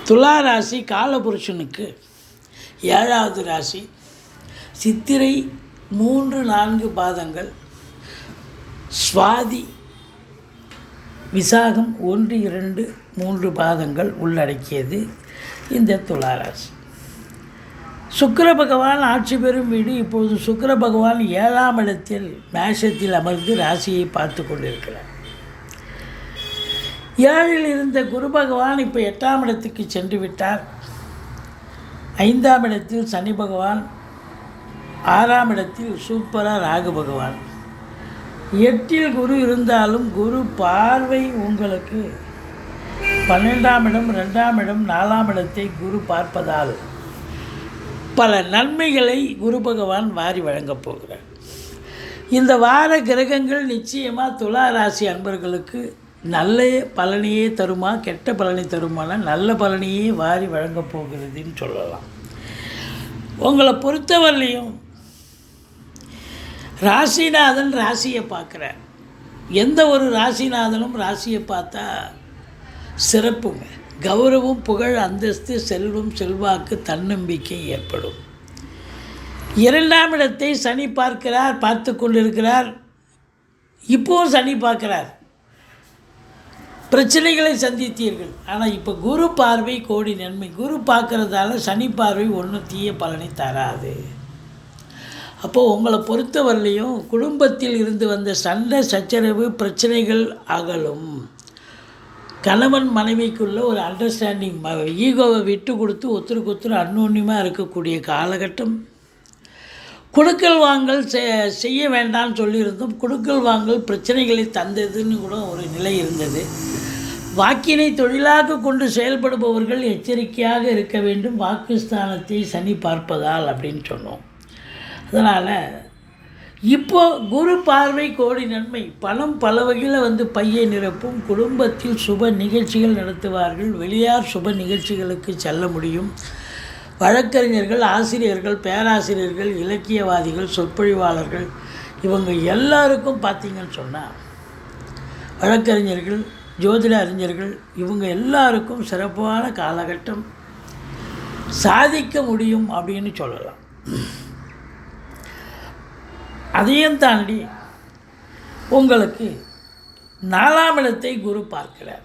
துலா ராசி காலபுருஷனுக்கு 7வது ராசி. சித்திரை 3-4 பாதங்கள், சுவாதி விசாகம் 1-2-3 பாதங்கள் உள்ளடக்கியது இந்த துலா ராசி. சுக்கிர பகவான் ஆட்சி பெறும் வீடு. இப்போது சுக்கிர பகவான் 7ஆம் இடத்தில் மேஷத்தில் அமர்ந்து ராசியை பார்த்து கொண்டிருக்கிறார். 7இல் இருந்த குரு பகவான் இப்போ 8ஆம் இடத்துக்கு சென்று விட்டார். 5ஆம் இடத்தில் சனி பகவான், 6ஆம் இடத்தில் சூப்பராக ராகு பகவான். 8இல் குரு இருந்தாலும் குரு பார்வை உங்களுக்கு 12ஆம் இடம், 2ஆம் இடம், 4ஆம் இடத்தை குரு பார்ப்பதால் பல நன்மைகளை குரு பகவான் வாரி வழங்கப் போகிறார். இந்த வார கிரகங்கள் நிச்சயமாக துலா ராசி அன்பர்களுக்கு நல்ல பலனையே தருமா, கெட்ட பலனை தருமானா நல்ல பலனையே வாரி வழங்கப் போகிறதுன்னு சொல்லலாம். உங்களை பொறுத்தவரையிலையும் ராசிநாதன் ராசியை பார்க்குறார். எந்த ஒரு ராசிநாதனும் ராசியை பார்த்தா சிறப்புங்க. கௌரவம், புகழ், அந்தஸ்து, செல்வம், செல்வாக்கு, தன்னம்பிக்கை ஏற்படும். 2ஆம் இடத்தை சனி பார்த்து கொண்டிருக்கிறார். இப்போவும் சனி பார்க்குறார். பிரச்சனைகளை சந்தித்தீர்கள். ஆனால் இப்போ குரு பார்வை கோடி நன்மை. குரு பார்க்குறதால சனி பார்வை ஒன்றும் தீய பலனை தராது. அப்போது உங்களை பொறுத்தவரையிலையும் குடும்பத்தில் இருந்து வந்த சண்டை சச்சரவு பிரச்சனைகள் அகலும். கணவன் மனைவிக்குள்ள ஒரு அண்டர்ஸ்டாண்டிங், ஈகோவை விட்டு கொடுத்து ஒருத்தருக்கு அந்யோன்யமாக இருக்கக்கூடிய காலகட்டம். கொடுக்கல் வாங்கல் செய்ய வேண்டாம்னு சொல்லியிருந்தோம். கொடுக்கல் வாங்கல் பிரச்சனைகளை தந்ததுன்னு கூட ஒரு நிலை இருந்தது. வாக்கினை தொழிலாக கொண்டு செயல்படுபவர்கள் எச்சரிக்கையாக இருக்க வேண்டும். வாக்குஸ்தானத்தை சனி பார்ப்பதால் அப்படின்னு சொன்னோம். அதனால் இப்போ குரு பார்வை கோடி நன்மை. பணம் பல வகையில் பையை நிரப்பும். குடும்பத்தில் சுப நிகழ்ச்சிகள் நடத்துவார்கள். வெளியார் சுப நிகழ்ச்சிகளுக்கு செல்ல முடியும். வழக்கறிஞர்கள், ஆசிரியர்கள், பேராசிரியர்கள், இலக்கியவாதிகள், சொற்பொழிவாளர்கள் இவங்க எல்லாருக்கும் பார்த்திங்கன்னு சொன்னால், வழக்கறிஞர்கள், ஜோதிட அறிஞர்கள் இவங்க எல்லாருக்கும் சிறப்பான காலகட்டம். சாதிக்க முடியும் அப்படின்னு சொல்லலாம். அதையும் தாண்டி உங்களுக்கு 4ஆம் இடத்தை குரு பார்க்கிறார்.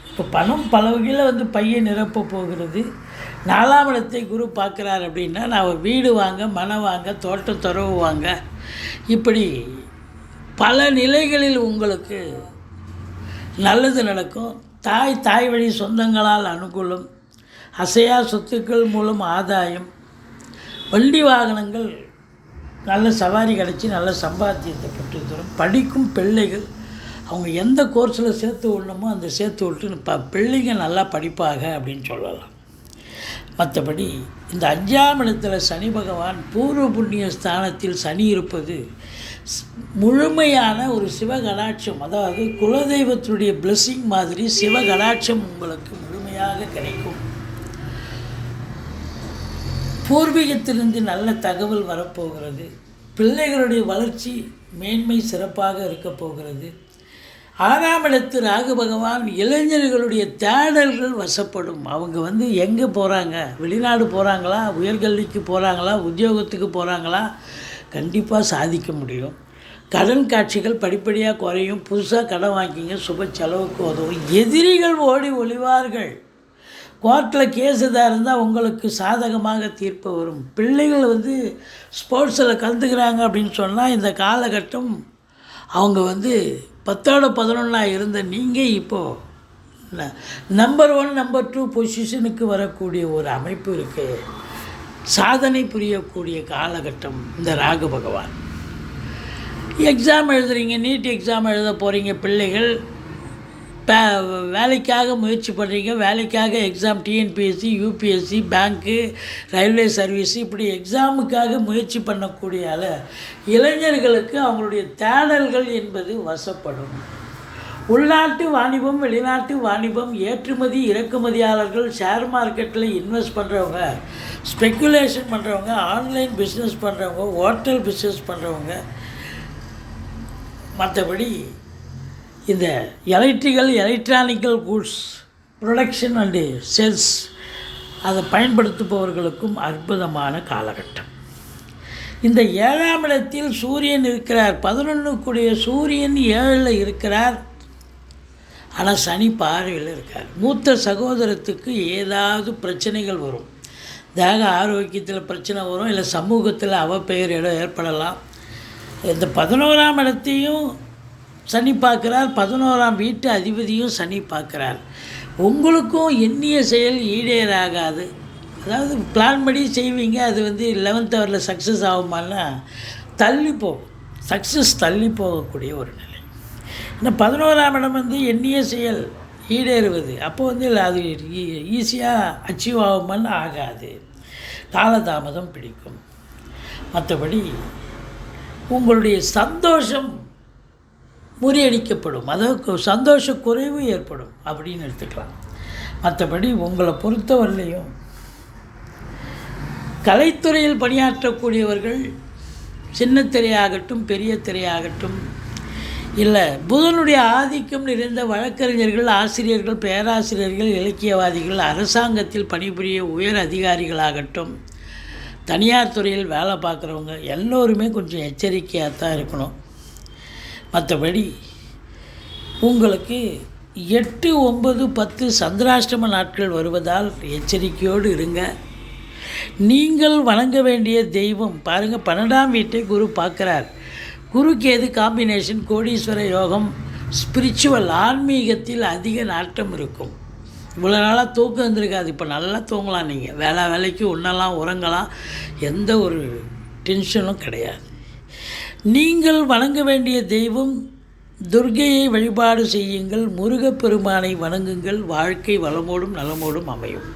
இப்போ பணம் பல வகையில் பையை நிரப்ப போகிறது. 4ஆம் இடத்தை குரு பார்க்குறார் அப்படின்னா, நான் வீடு வாங்க, மனை வாங்க, தோட்டம் துறவு வாங்க, இப்படி பல நிலைகளில் உங்களுக்கு நல்லது நடக்கும். தாய் வழி சொந்தங்களால் அனுகூலம். அசையா சொத்துக்கள் மூலம் ஆதாயம். வண்டி வாகனங்கள் நல்ல சவாரி கிடச்சி நல்ல சம்பாத்தியத்தை பெற்று தரும். படிக்கும் பிள்ளைகள் அவங்க எந்த கோர்ஸில் சேர்த்து விடணுமோ அந்த சேர்த்து விட்டு பிள்ளைங்க நல்லா படிப்பாக அப்படின்னு சொல்லலாம். மற்றபடி இந்த 5ஆம் இடத்துல சனி பகவான் பூர்வ புண்ணிய ஸ்தானத்தில் சனி இருப்பது முழுமையான ஒரு சிவகடாட்சம். அதாவது குலதெய்வத்துடைய பிளெஸ்ஸிங் மாதிரி சிவகடாட்சம் உங்களுக்கு முழுமையாக கிடைக்கும். பூர்வீகத்திலிருந்து நல்ல தகவல் வரப்போகிறது. பிள்ளைகளுடைய வளர்ச்சி மேன்மை சிறப்பாக இருக்க போகிறது. 6ஆம் இடத்து ராகு பகவான் இளைஞர்களுடைய தேடல்கள் வசப்படும். அவங்க எங்கே போகிறாங்க, வெளிநாடு போகிறாங்களா, உயர்கல்விக்கு போகிறாங்களா, உத்தியோகத்துக்கு போகிறாங்களா, கண்டிப்பாக சாதிக்க முடியும். கடன் காட்சிகள் படிப்படியாக குறையும். புதுசாக கடன் வாங்கிங்க, சுப செலவுக்கு உதவும். எதிரிகள் ஓடி ஒளிவார்கள். கோர்ட்டில் கேஸ் எதாக இருந்தால் உங்களுக்கு சாதகமாக தீர்ப்பு வரும். பிள்ளைகள் ஸ்போர்ட்ஸில் கலந்துக்கிறாங்க அப்படின்னு சொன்னால் இந்த காலகட்டம் அவங்க 10ஓட 11 இருந்த நீங்கள் இப்போது நம்பர் 1, நம்பர் 2 பொசிஷனுக்கு வரக்கூடிய ஒரு அமைப்பு இருக்குது. சாதனை புரியக்கூடிய காலகட்டம் இந்த ராகு பகவான். எக்ஸாம் எழுதுறீங்க, நீட் எக்ஸாம் எழுத போகிறீங்க பிள்ளைகள், வேலைக்காக முயற்சி பண்ணுறீங்க, வேலைக்காக எக்ஸாம், டிஎன்பிஎஸ்சி, யூபிஎஸ்சி, பேங்க்கு, ரயில்வே சர்வீஸ், இப்படி எக்ஸாமுக்காக முயற்சி பண்ணக்கூடிய இளைஞர்களுக்கு அவங்களுடைய தேடல்கள் என்பது வசப்படும். உள்நாட்டு வாணிபம், வெளிநாட்டு வாணிபம், ஏற்றுமதி இறக்குமதியாளர்கள், ஷேர் மார்க்கெட்டில் இன்வெஸ்ட் பண்ணுறவங்க, ஸ்பெக்குலேஷன் பண்ணுறவங்க, ஆன்லைன் பிஸ்னஸ் பண்ணுறவங்க, ஹோட்டல் பிஸ்னஸ் பண்ணுறவங்க, மற்றபடி இந்த electronical goods production and sales அதை பயன்படுத்துபவர்களுக்கும் அற்புதமான காலகட்டம். இந்த 7ஆம் இடத்தில் சூரியன் இருக்கிறார். 11க்குடைய சூரியன் 7ல் இருக்கிறார். ஆனால் சனி பார்வையில் இருக்கார். மூத்த சகோதரத்துக்கு ஏதாவது பிரச்சனைகள் வரும். தேக ஆரோக்கியத்தில் பிரச்சனை வரும், இல்லை சமூகத்தில் அவப்பெயர் ஏற்படலாம். இந்த 11ஆம் இடத்தையும் சனி பார்க்குறார். 11ஆம் வீட்டு அதிபதியும் சனி பார்க்குறார். உங்களுக்கும் எண்ணிய செயல் ஈடேறாகாது. அதாவது பிளான் படி செய்வீங்க, அது 11th ஹவரில் சக்ஸஸ் ஆகுமானா தள்ளி போகும். சக்ஸஸ் தள்ளி போகக்கூடிய ஒரு நிலை. இந்த 11ஆம் இடம் எண்ணிய செயல் ஈடேறுவது. அப்போ அது ஈஸியாக அச்சீவ் ஆகுமான்னு ஆகாது, காலதாமதம் பிடிக்கும். மற்றபடி உங்களுடைய சந்தோஷம் முறியடிக்கப்படும், அதாவது சந்தோஷ குறைவு ஏற்படும் அப்படின்னு எடுத்துக்கலாம். மற்றபடி உங்களை பொறுத்தவரையிலையும் கலைத்துறையில் பணியாற்றக்கூடியவர்கள், சின்ன திரையாகட்டும் பெரிய திரையாகட்டும், இல்லை புதனுடைய ஆதிக்கம் நிறைந்த வழக்கறிஞர்கள், ஆசிரியர்கள், பேராசிரியர்கள், இலக்கியவாதிகள், அரசாங்கத்தில் பணிபுரிய உயர் அதிகாரிகளாகட்டும், தனியார் துறையில் வேலை பார்க்குறவங்க எல்லோருமே கொஞ்சம் எச்சரிக்கையாக தான் இருக்கணும். மற்றபடி உங்களுக்கு 8, 9, 10 சந்திராஷ்டம நாட்கள் வருவதால் எச்சரிக்கையோடு இருங்க. நீங்கள் வணங்க வேண்டிய தெய்வம் பாருங்கள், 12ஆம் வீட்டை குரு பார்க்குறார். குருக்கேது காம்பினேஷன், கோடீஸ்வர யோகம், ஸ்பிரிச்சுவல் ஆன்மீகத்தில் அதிக நாட்டம் இருக்கும். இவ்வளோ நாளாக தூக்கம் இருந்திருக்காது, இப்போ நல்லா தூங்கலாம். நீங்கள் வேலைக்கு உண்ணலாம், உறங்கலாம், எந்த ஒரு டென்ஷனும் கிடையாது. நீங்கள் வணங்க வேண்டிய தெய்வம் துர்க்கையை வழிபாடு செய்யுங்கள், முருகப்பெருமானை வணங்குங்கள். வாழ்க்கை வளமோடும் நலமோடும் அமையும்.